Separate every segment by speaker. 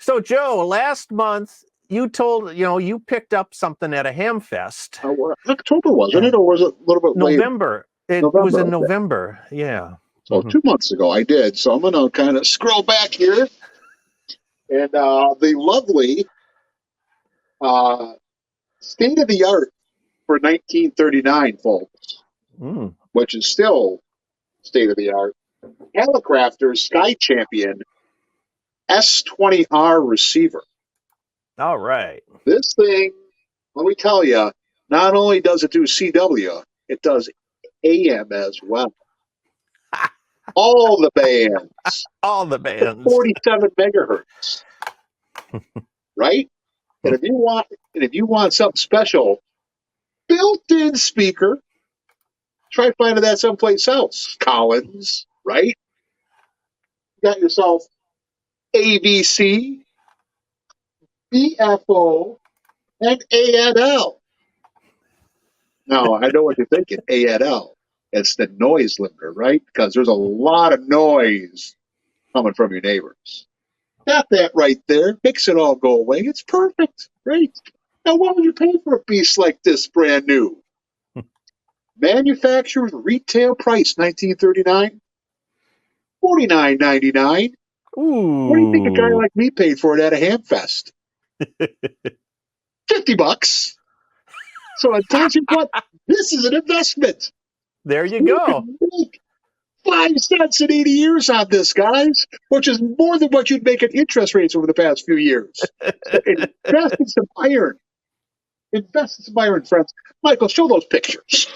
Speaker 1: So Joe, last month you told, you picked up something at a ham fest.
Speaker 2: October, wasn't it? Or was it a little bit later?
Speaker 1: November. It was in November. Yeah.
Speaker 2: So 2 months ago I did. So I'm going to kind of scroll back here. And the lovely state-of-the-art for 1939, folks, which is still state-of-the-art, Hallicrafters Sky Champion S-20R receiver.
Speaker 1: All right.
Speaker 2: This thing, let me tell you, not only does it do CW, it does AM as well. All the bands.
Speaker 1: All the bands.
Speaker 2: 47 megahertz. Right? And if you want something special, built-in speaker, try finding that someplace else. Collins, right? You got yourself ABC, BFO, and ANL. Now, I know what you're thinking, ANL. It's the noise limiter, right? Because there's a lot of noise coming from your neighbors. Got that right there. Makes it all go away. It's perfect. Great. Now, what would you pay for a beast like this brand new? Manufacturer's retail price, 1939, $49.99.
Speaker 1: Ooh.
Speaker 2: What do you think a guy like me paid for it at a ham fest? $50. So I told you what, this is an investment.
Speaker 1: There you go.
Speaker 2: 5 cents in 80 years on this, guys, which is more than what you'd make in interest rates over the past few years. So invest in some iron. Invest in some iron, friends. Michael, show those pictures.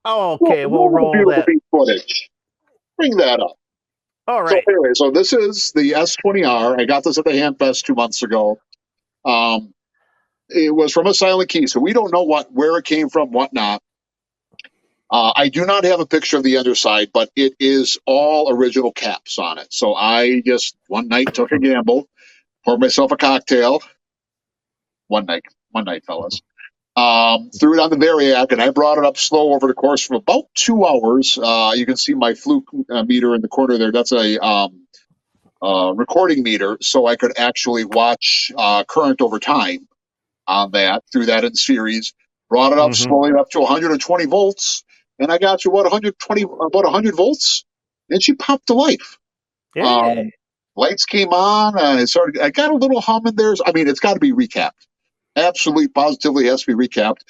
Speaker 1: Oh, okay, we'll roll that.
Speaker 2: Footage. Bring that up.
Speaker 1: All right.
Speaker 2: So anyway, so this is the S-20R. I got this at the Hamfest 2 months ago. It was from a silent key, so we don't know where it came from, whatnot. I do not have a picture of the underside, but it is all original caps on it. So I just one night took a gamble, poured myself a cocktail. One night, fellas. Threw it on the Variac, and I brought it up slow over the course of about 2 hours. You can see my fluke meter in the corner there. That's a recording meter, so I could actually watch current over time on that, through that in series. Brought it up slowly up to 120 volts. And I got you, about 100 volts, and she popped to life.
Speaker 1: Hey.
Speaker 2: Lights came on. I got a little hum in there. I mean, it's got to be recapped. Absolutely, positively has to be recapped.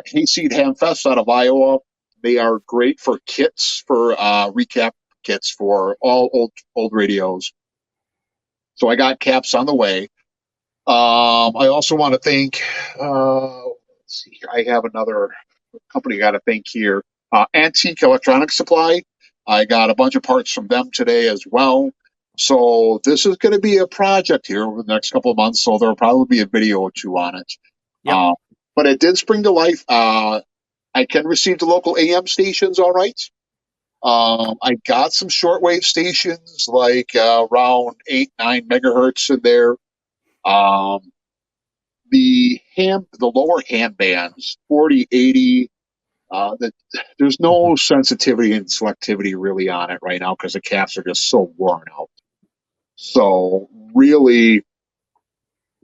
Speaker 2: Hayseed Hamfest out of Iowa. They are great for kits, for recap kits for all old radios. So I got caps on the way. I also want to thank, let's see here. I have another company I got to thank here. Antique Electronics Supply. I got a bunch of parts from them today as well. So this is going to be a project here over the next couple of months. So there'll probably be a video or two on it.
Speaker 1: Yep.
Speaker 2: But it did spring to life. I can receive the local AM stations all right. I got some shortwave stations like around 8-9 megahertz in there. The lower ham bands, 40, 80, there's no sensitivity and selectivity really on it right now because the caps are just so worn out. So really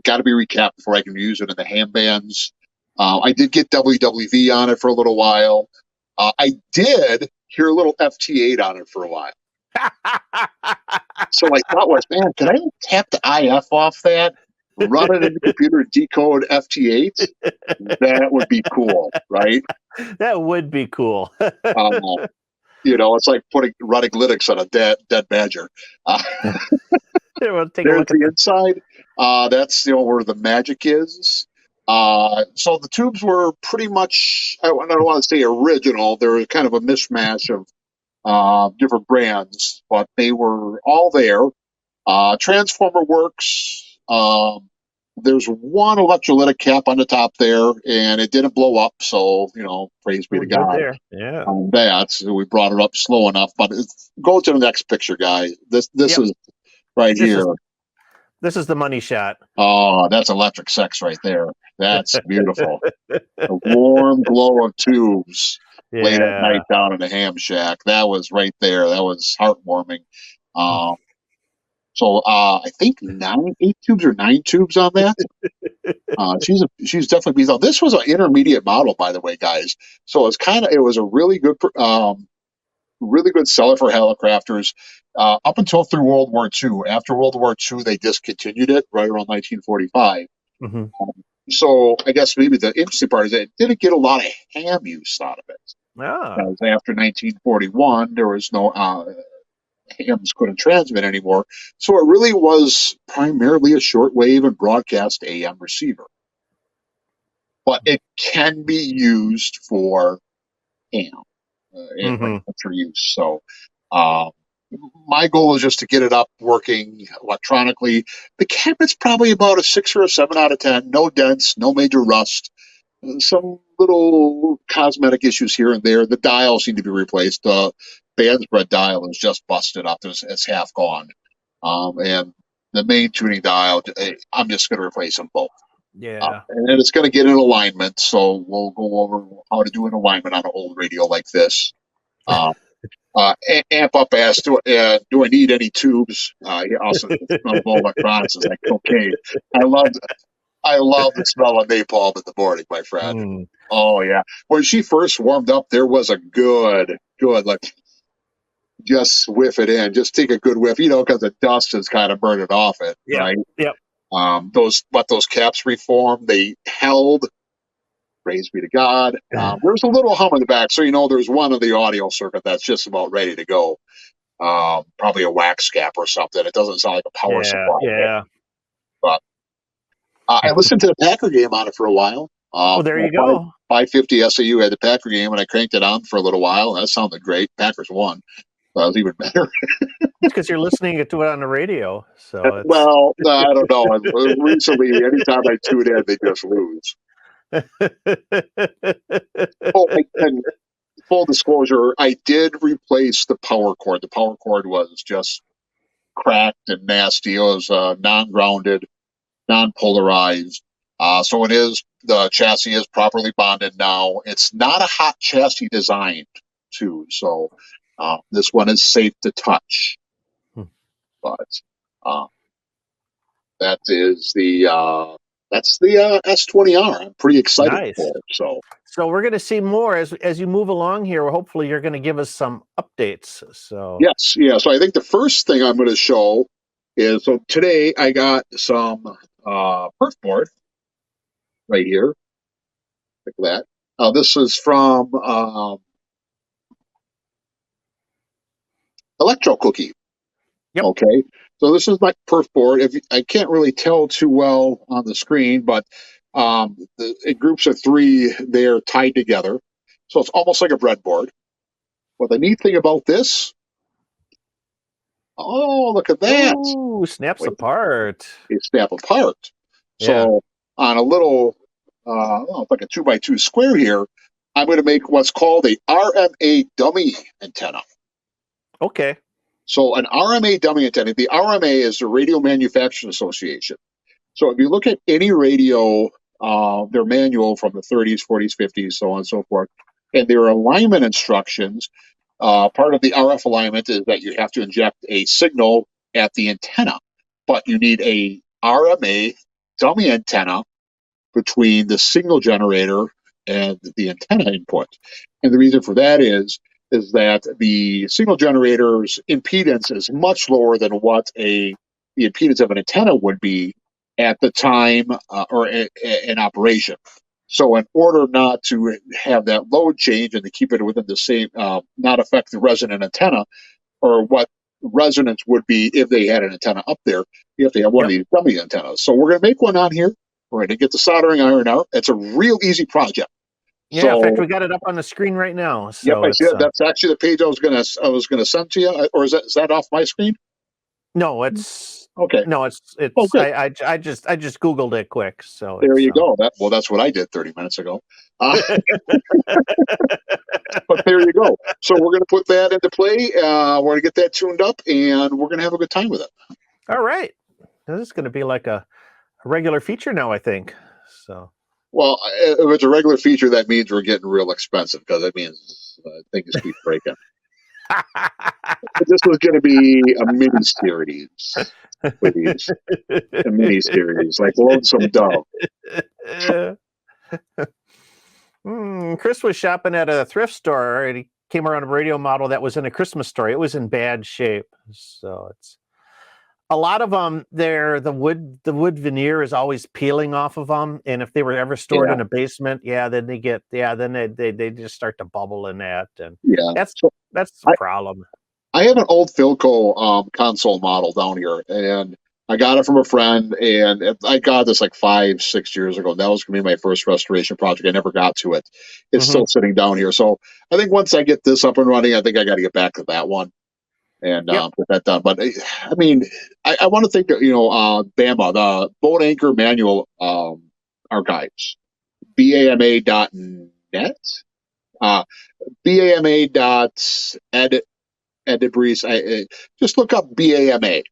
Speaker 2: got to be recapped before I can use it in the ham bands. I did get WWV on it for a little while. I did hear a little FT8 on it for a while. So I thought man, can I tap the IF off that? Run it in the computer and decode FT8? That would be cool, right?
Speaker 1: That would be cool.
Speaker 2: It's like running Linux on a dead badger.
Speaker 1: We'll take
Speaker 2: There's
Speaker 1: a look
Speaker 2: the
Speaker 1: at
Speaker 2: inside. That's where the magic is. So the tubes were pretty much, I don't want to say original. They were kind of a mishmash of different brands, but they were all there. Transformer works. There's one electrolytic cap on the top there, and it didn't blow up. So, praise be to God.
Speaker 1: there. Yeah.
Speaker 2: On that, so we brought it up slow enough. But go to the next picture, guys. This is right here.
Speaker 1: This is the money shot.
Speaker 2: Oh, that's electric sex right there. That's beautiful. The warm glow of tubes late at night down in the ham shack. That was right there. That was heartwarming. So I think 8 tubes or 9 tubes on that. She's definitely beat. This was an intermediate model, by the way, guys. So it was a really good seller for Hallicrafters up until through World War II. After World War II, they discontinued it right around 1945.
Speaker 1: Mm-hmm.
Speaker 2: So I guess maybe the interesting part is that it didn't get a lot of ham use out of it.
Speaker 1: Ah.
Speaker 2: Because after 1941, there was no hams couldn't transmit anymore. So it really was primarily a shortwave and broadcast AM receiver. But it can be used for ham for use. So my goal is just to get it up working electronically. The cabinet's probably about a 6 or a 7 out of 10. No dents, no major rust. Some little cosmetic issues here and there. The dials need to be replaced. The bandspread dial is just busted up. It's half gone. And the main tuning dial, I'm just going to replace them both.
Speaker 1: Yeah.
Speaker 2: And it's going to get in alignment. So we'll go over how to do an alignment on an old radio like this. Amp up asked, do I need any tubes? He also smell of electronics is like okay. I love the smell of napalm in the morning, my friend.
Speaker 1: Mm.
Speaker 2: Oh yeah. When she first warmed up, there was a good like just whiff it in. Just take a good whiff, because the dust is kind of burning off it, right?
Speaker 1: Yep.
Speaker 2: Those caps reformed, they held. Praise be to God. There's a little hum in the back, so there's one of the audio circuit that's just about ready to go. Probably a wax cap or something. It doesn't sound like a power supply.
Speaker 1: Yeah.
Speaker 2: But I listened to the Packer game on it for a while.
Speaker 1: There you go.
Speaker 2: 550 SAU had the Packer game, and I cranked it on for a little while. That sounded great. Packers won. That was even better.
Speaker 1: Because you're listening to it on the radio. So
Speaker 2: well, I don't know. Recently, anytime I tune in, they just lose. And full disclosure, I did replace the power cord. The power cord was just cracked and nasty. It was non-grounded, non-polarized. So the chassis is properly bonded now. It's not a hot chassis designed too. So this one is safe to touch. But that's the S-20R. I'm pretty excited for it.
Speaker 1: So we're going to see more as you move along here. Hopefully, you're going to give us some updates. So
Speaker 2: yes, yeah. So I think the first thing I'm going to show is today I got some perf board right here, like that. This is from Electro Cookie.
Speaker 1: Yep.
Speaker 2: Okay. So this is my perf board. I can't really tell too well on the screen, but in groups of 3, they're tied together. So it's almost like a breadboard. But the neat thing about this, look at that.
Speaker 1: Ooh, snaps apart.
Speaker 2: They snap apart. So on a little, like a 2x2 square here, I'm going to make what's called a RMA dummy antenna.
Speaker 1: Okay.
Speaker 2: So an RMA dummy antenna, the RMA is the Radio Manufacturing Association. So if you look at any radio, their manual from the 30s, 40s, 50s, so on and so forth, and their alignment instructions, part of the RF alignment is that you have to inject a signal at the antenna, but you need a RMA dummy antenna between the signal generator and the antenna input. And the reason for that is that the signal generator's impedance is much lower than what the impedance of an antenna would be at the time or in operation. So in order not to have that load change and to keep it within the same, not affect the resonant antenna or what resonance would be if they had an antenna up there, you have to have one of these dummy antennas. So we're going to make one on here. We're going to get the soldering iron out. It's a real easy project.
Speaker 1: Yeah, in fact, we got it up on the screen right now. So
Speaker 2: yep, I see it. That's actually the page I was gonna send to you. Or is that off my screen?
Speaker 1: No, it's
Speaker 2: okay.
Speaker 1: No, it's. I just Googled it quick. So
Speaker 2: there you go. That's what I did 30 minutes ago. But there you go. So we're gonna put that into play. We're gonna get that tuned up, and we're gonna have a good time with it.
Speaker 1: All right. This is gonna be like a regular feature now, I think. So.
Speaker 2: Well, if it's a regular feature, that means we're getting real expensive because that means things keep breaking. This was going to be a mini series, please. A mini series, like Lonesome Dove.
Speaker 1: Chris was shopping at a thrift store and he came around a radio model that was in a Christmas story. It was in bad shape. So it's a lot of them there. The wood veneer is always peeling off of them. And if they were ever stored in a basement, then they just start to bubble in that. And that's the problem.
Speaker 2: I have an old Philco console model down here, and I got it from a friend, and I got this like 5-6 years ago. That was going to be my first restoration project. I never got to it. It's still sitting down here. So I think once I get this up and running, I think I got to get back to that one and get that done. But I mean, I want to think, BAMA, the Boat Anchor Manual Archives, BAMA.net, BAMA.edit. Just look up BAMA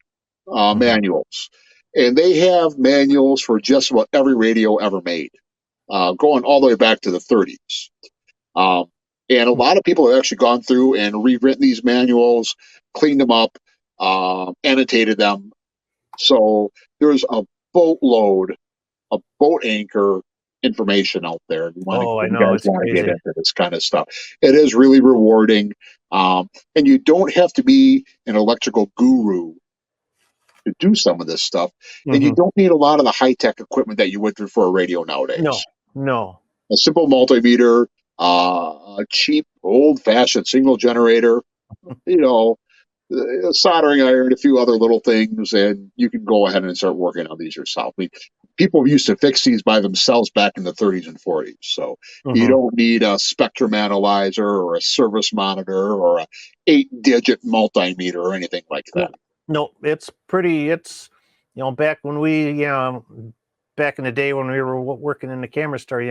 Speaker 2: manuals, and they have manuals for just about every radio ever made, going all the way back to the 30s. And a lot of people have actually gone through and rewritten these manuals, cleaned them up, annotated them. So there's a boatload of boat anchor information out there. You guys want to get into this kind of stuff. It is really rewarding. And you don't have to be an electrical guru to do some of this stuff. And you don't need a lot of the high-tech equipment that you would do for a radio nowadays.
Speaker 1: No.
Speaker 2: A simple multimeter, a cheap, old-fashioned single generator, a soldering iron, a few other little things, and you can go ahead and start working on these yourself. I mean, people used to fix these by themselves back in the 30s and 40s. So you don't need a spectrum analyzer or a service monitor or a 8-digit multimeter or anything like that.
Speaker 1: No, it's back when back in the day when we were working in the camera store,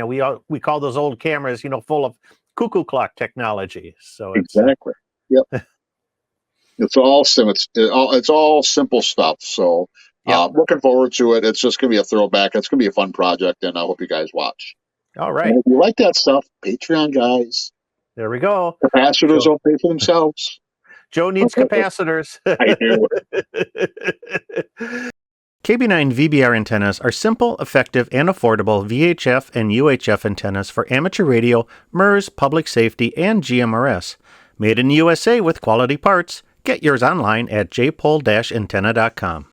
Speaker 1: we call those old cameras, full of cuckoo clock technology. So
Speaker 2: exactly. Yep. It's all simple stuff. So looking forward to it. It's just going to be a throwback. It's going to be a fun project, and I hope you guys watch.
Speaker 1: All right.
Speaker 2: And if you like that stuff, Patreon guys.
Speaker 1: There we go.
Speaker 2: Capacitors don't pay for themselves.
Speaker 1: Joe needs capacitors.
Speaker 2: I do.
Speaker 1: KB9VBR antennas are simple, effective, and affordable VHF and UHF antennas for amateur radio, MERS, public safety, and GMRS. Made in the USA with quality parts. Get yours online at jpole-antenna.com.